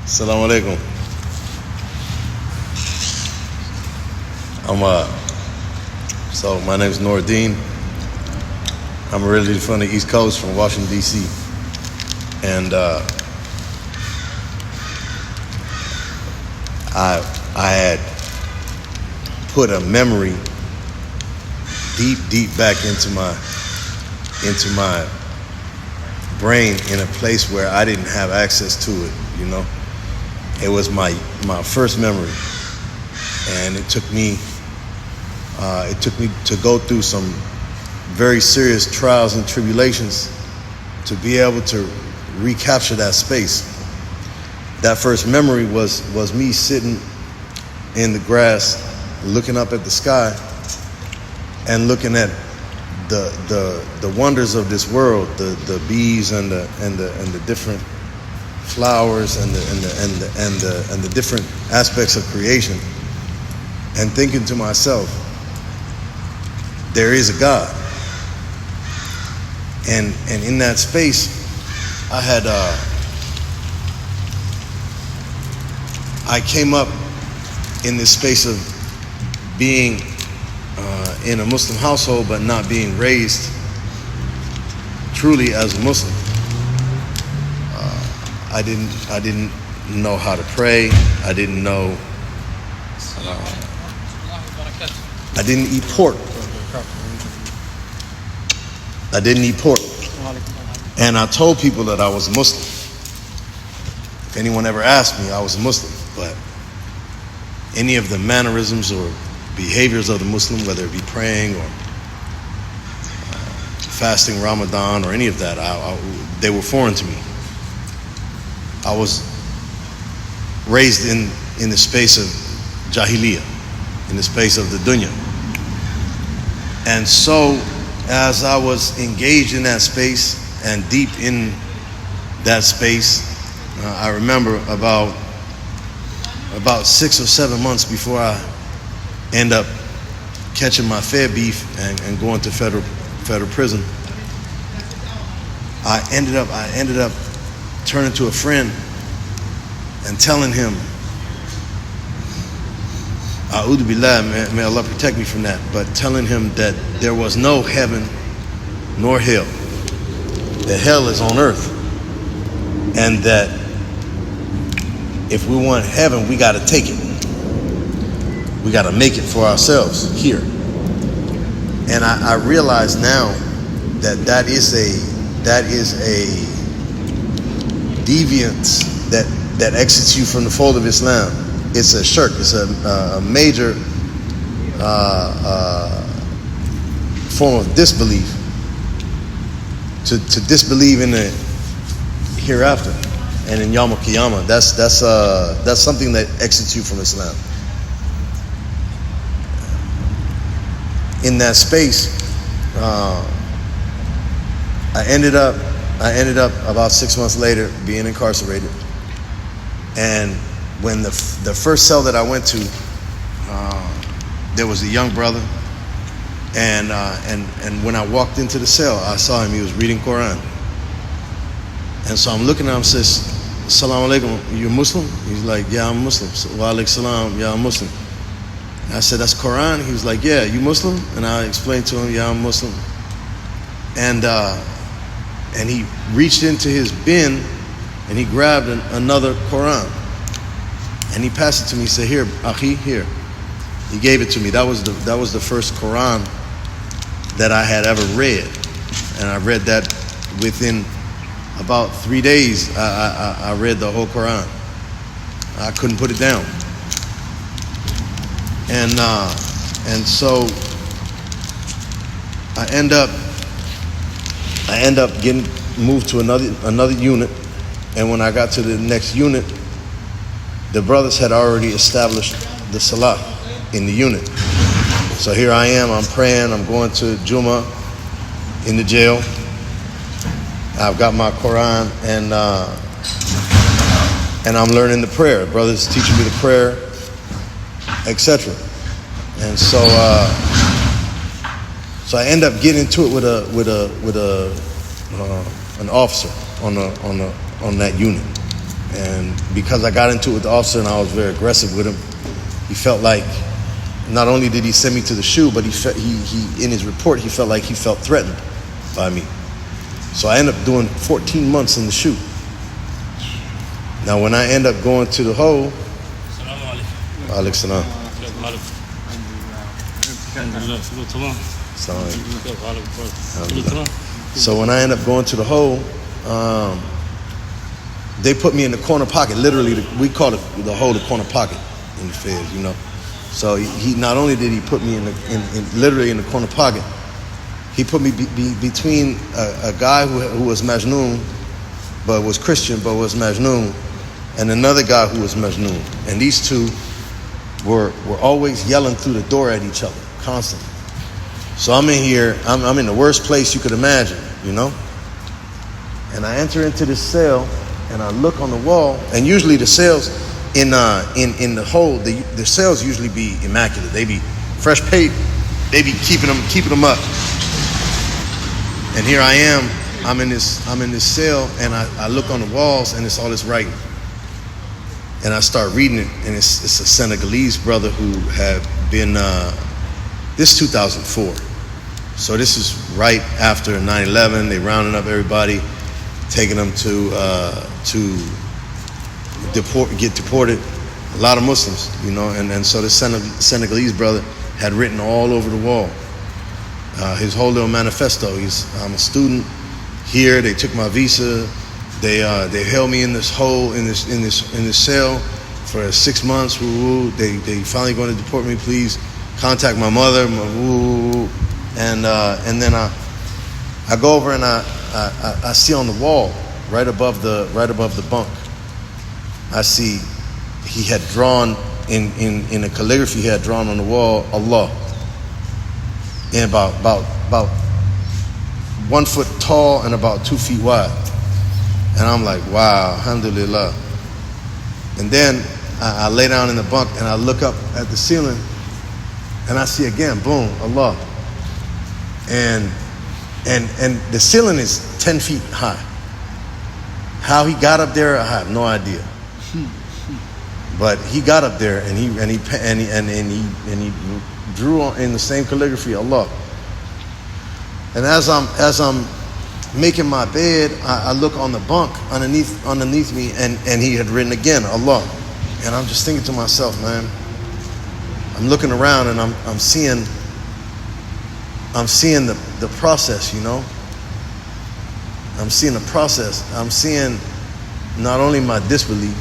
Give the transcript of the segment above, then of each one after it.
Assalamu alaikum. So my name is Noor, Deen. I'm originally from the East Coast, from Washington, D.C. And I had put a memory deep back into my brain in a place where I didn't have access to it, you know. It was my first memory, and it took me to go through some very serious trials and tribulations to be able to recapture that space. That first memory was me sitting in the grass, looking up at the sky, and looking at the wonders of this world, the bees and the different flowers and the different aspects of creation, and thinking to myself, there is a God. And in that space, I came up in this space of being in a Muslim household, but not being raised truly as a Muslim. I didn't know how to pray. I didn't know. I didn't eat pork. I didn't eat pork. And I told people that I was Muslim. If anyone ever asked me, I was a Muslim. But any of the mannerisms or behaviors of the Muslim, whether it be praying or fasting Ramadan or any of that, they were foreign to me. I was raised in the space of Jahiliyyah, in the space of the dunya. And so as I was engaged in that space and deep in that space, I remember about 6 or 7 months before I end up catching my fair beef and going to federal prison, I ended up turning to a friend and telling him, A'udhu billah, may Allah protect me from that, but telling him that there was no heaven nor hell, that hell is on earth, and that if we want heaven, we got to take it. We got to make it for ourselves here. And I realize now that is a deviance that exits you from the fold of Islam. It's a shirk. It's a major form of disbelief. To disbelieve in the hereafter and in Yawm al-Qiyamah. That's something that exits you from Islam. In that space, I ended up about 6 months later being incarcerated. And when the first cell that I went to, there was a young brother, and when I walked into the cell, I saw him. He was reading Quran, and so I'm looking at him. Says, "Assalamu alaikum, you Muslim?" He's like, "Yeah, I'm Muslim." So, "Wa alaikum salam, yeah, I'm Muslim." I said, "That's Quran?" He was like, "Yeah, you Muslim?" And I explained to him, "Yeah, I'm Muslim." And he reached into his bin and he grabbed another Quran and he passed it to me. He said, "Here, Akhi, here." He gave it to me. That was the first Quran that I had ever read, and I read that within about 3 days. I read the whole Quran. I couldn't put it down. And so I end up getting moved to another unit, and when I got to the next unit, the brothers had already established the salah in the unit. So here I am, I'm praying, I'm going to Jummah in the jail. I've got my Quran, and I'm learning the prayer. Brothers teaching me the prayer, etc. And so I end up getting into it with an officer on that unit. And because I got into it with the officer and I was very aggressive with him, he felt like not only did he send me to the SHU, but he in his report he felt like he felt threatened by me. So I ended up doing 14 months in the SHU. Now when I end up going to the hole, Alex Salam. So when I end up going to the hole, they put me in the corner pocket. Literally, we call it the hole the corner pocket in the feds, you know. So he not only did he put me in literally in the corner pocket, he put me between a guy who was Majnoon, but was Christian, but was Majnoon, and another guy who was Majnoon. And these two were always yelling through the door at each other, constantly. So I'm in here, I'm in the worst place you could imagine, you know? And I enter into this cell, and I look on the wall, and usually the cells in the hole, the cells usually be immaculate. They be fresh paint, they be keeping them up. And here I am, I'm in this cell, and I look on the walls, and it's all this writing. And I start reading it, and it's a Senegalese brother who had been, this is 2004. So this is right after 9/11. They rounding up everybody, taking them to get deported. A lot of Muslims, you know, and so the Senegalese brother had written all over the wall his whole little manifesto. I'm a student here. They took my visa. They held me in this hole in this cell for 6 months. They finally going to deport me. Please contact my mother. And then I go over and I see on the wall right above the bunk. I see he had drawn in a calligraphy. He had drawn on the wall Allah, and about 1 foot tall and about 2 feet wide. And I'm like, wow, alhamdulillah. And then I lay down in the bunk and I look up at the ceiling and I see again, boom, Allah. And the ceiling is 10 feet high. How he got up there, I have no idea. But he got up there and he drew in the same calligraphy Allah. And as I'm making my bed, I look on the bunk underneath me, and he had written again Allah. And I'm just thinking to myself, man, I'm looking around and I'm seeing the process, you know. I'm seeing the process. I'm seeing not only my disbelief,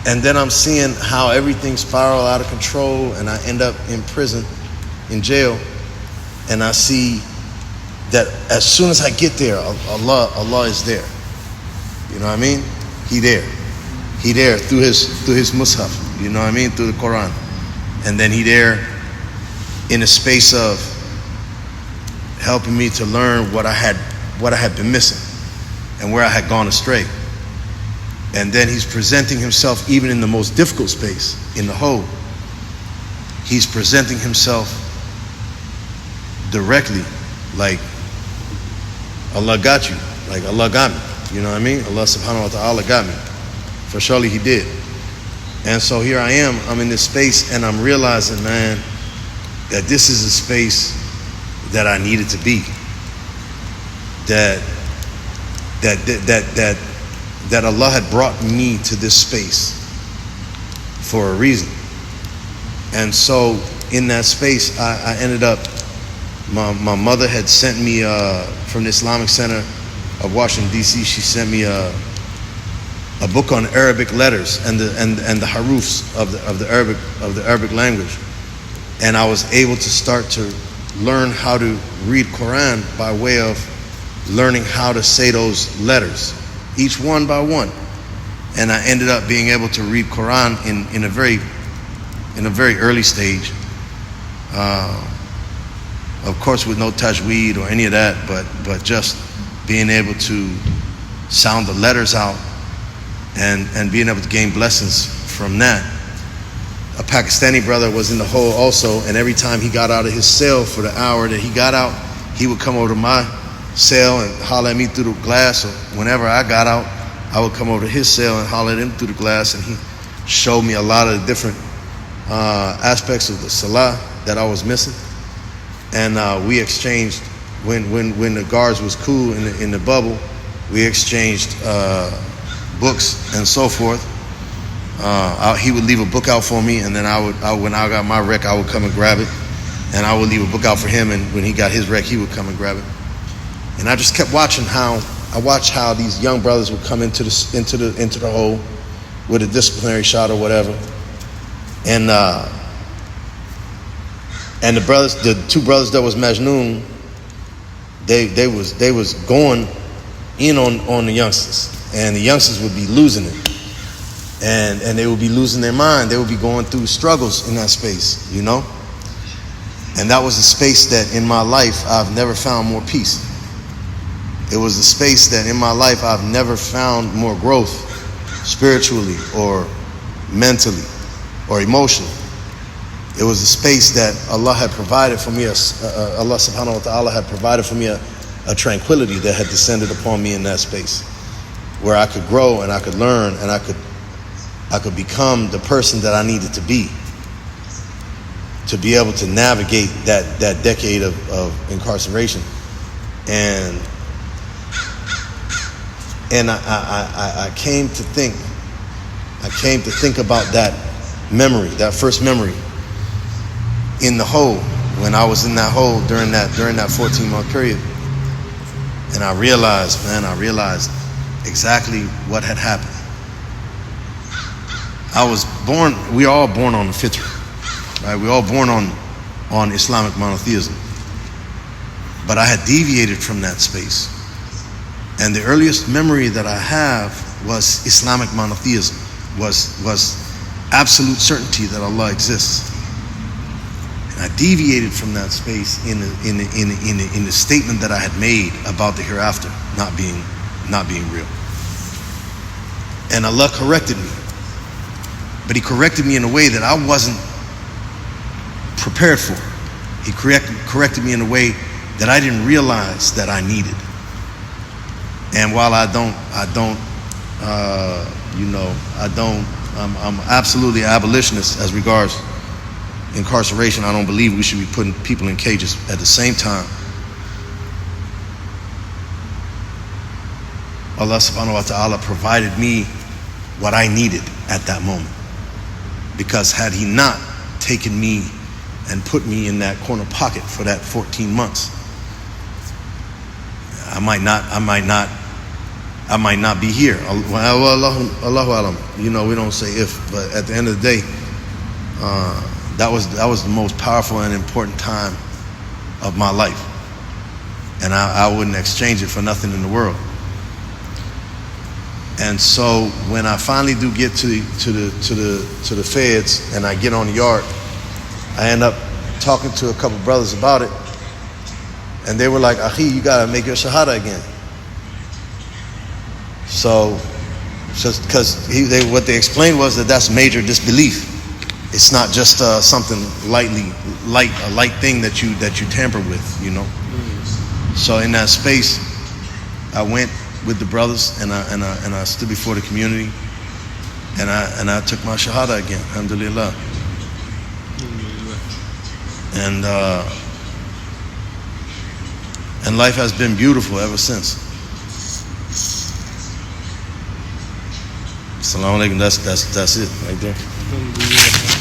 and then I'm seeing how everything spiraled out of control, and I end up in prison, in jail, and I see that as soon as I get there, Allah is there. You know what I mean? He there through his mushaf. You know what I mean? Through the Quran, and then he there in a space of helping me to learn what I had been missing and where I had gone astray. And then he's presenting himself even in the most difficult space, in the hole. He's presenting himself directly, like Allah got you, like Allah got me. You know what I mean? Allah subhanahu wa ta'ala got me. For surely he did. And so here I am, I'm in this space, and I'm realizing, man, that this is a space that I needed to be. That Allah had brought me to this space for a reason. And so in that space, I ended up, my mother had sent me from the Islamic Center of Washington, D.C., she sent me a book on Arabic letters and the harufs of the Arabic language. And I was able to start to learn how to read Quran by way of learning how to say those letters, each one by one. And I ended up being able to read Quran in a very early stage. Of course, with no tajweed or any of that, but just being able to sound the letters out and being able to gain blessings from that. A Pakistani brother was in the hole also, and every time he got out of his cell for the hour that he got out, he would come over to my cell and holler at me through the glass. Or whenever I got out, I would come over to his cell and holler at him through the glass, and he showed me a lot of the different aspects of the salah that I was missing. And we exchanged, when the guards was cool in the bubble, we exchanged books and so forth. He would leave a book out for me, and then when I got my rec, I would come and grab it, and I would leave a book out for him, and when he got his rec, he would come and grab it. And I just kept watching how these young brothers would come into the hole with a disciplinary shot or whatever, and the two brothers that was Majnoon, they was going in on the youngsters, and the youngsters would be losing it, and they would be losing their mind. They would be going through struggles in that space, you know. And that was a space that in my life I've never found more peace. It was a space that in my life I've never found more growth, spiritually or mentally or emotionally. It was a space that Allah had provided for me. Allah subhanahu wa ta'ala had provided for me a tranquility that had descended upon me in that space, where I could grow and I could learn and I could become the person that I needed to be able to navigate that decade of incarceration. And I came to think about that memory, that first memory in the hole, when I was in that hole during that 14-month period. And I realized exactly what had happened. We are all born on the fitra, right? We're all born on Islamic monotheism. But I had deviated from that space. And the earliest memory that I have was Islamic monotheism, was absolute certainty that Allah exists. And I deviated from that space in the statement that I had made about the hereafter not being real. And Allah corrected me. But He corrected me in a way that I wasn't prepared for. He corrected me in a way that I didn't realize that I needed. And while I'm absolutely abolitionist as regards incarceration. I don't believe we should be putting people in cages. At the same time, Allah subhanahu wa ta'ala provided me what I needed at that moment. Because had He not taken me and put me in that corner pocket for that 14 months, I might not be here. Allahu alam. You know, we don't say if, but at the end of the day, that was the most powerful and important time of my life, and I wouldn't exchange it for nothing in the world. And so when I finally do get to the feds and I get on the yard, I end up talking to a couple brothers about it, and they were like, "Akhi, you gotta make your shahada again." So, just because what they explained was that that's major disbelief. It's not just something a light thing that you tamper with, you know. So in that space, I went with the brothers and I stood before the community, and I took my shahada again, alhamdulillah. And life has been beautiful ever since. Assalamu alaikum. That's it right there. Alhamdulillah.